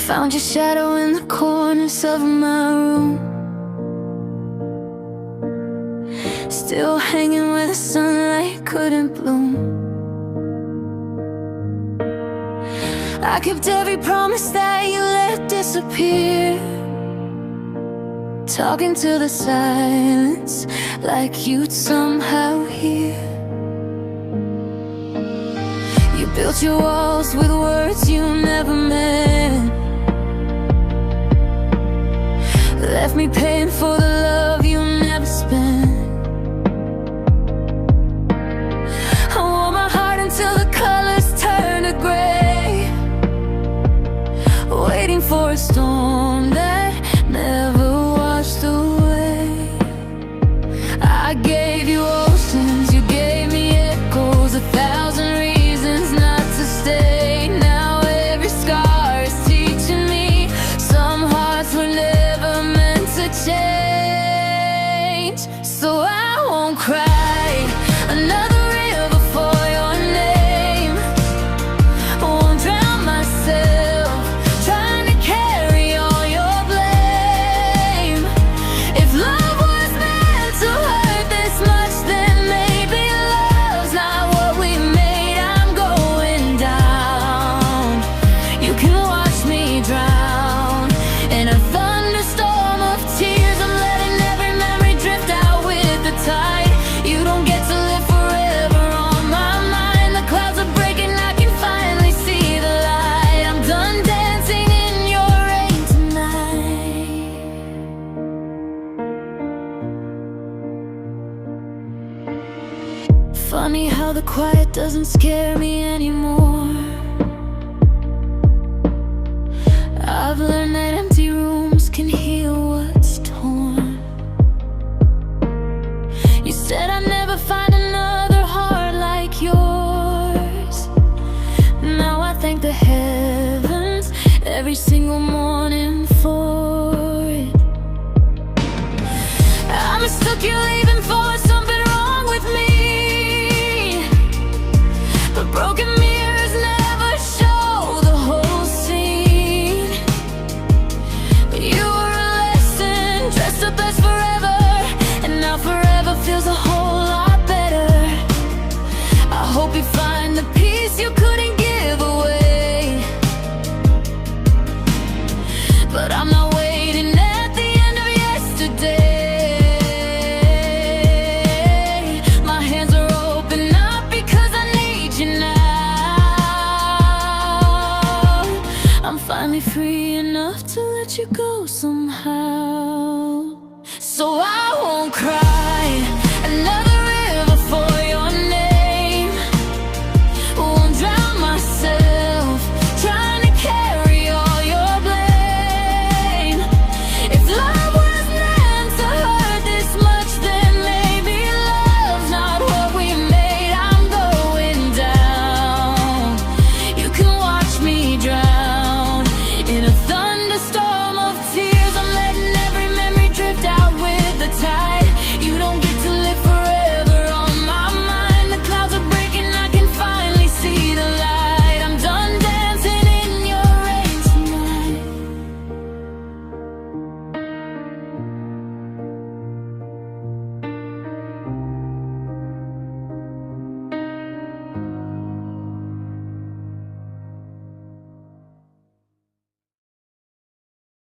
Found your shadow in the corners of my room, still hanging where the sunlight couldn't bloom. I kept every promise that you let disappear, talking to the silence like you'd somehow hear. You built your walls with words you never meant, left me paying for the love you never spent. I wore my heart until the colors turned to gray, waiting for a storm that never washed away. I gave you oceans, you gave me echoes, 1,000 reasons not to stay. Now every scar is teaching me some hearts were never meant to change. So I won't cry another river for your name, won't drown myself trying to carry all your blame. If love was meant to hurt this much, then maybe love's not what we made. I'm going down, you can watch me drown in a thunderstorm of tears. I'm letting every memory drift out with the tide. You don't get to live forever on my mind. The clouds are breaking, I can finally see the light. I'm done dancing in your rain tonight. Funny how the quiet doesn't scare me anymore. I've learned that empty rooms can heal what's torn. You said I'd never find another heart like yours. Now I thank the heavens every single morning for it. I mistook you leaving for something wrong with me, but broken mirrors never show the whole scene. You were a lesson dressed up as forever, and now forever feels a whole lot better. I hope you find the peace you couldn't give away, but I'm not waiting at the end of yesterday. My hands are open up because I need you now. I'm finally free enough to let you go somehow. So I won't cry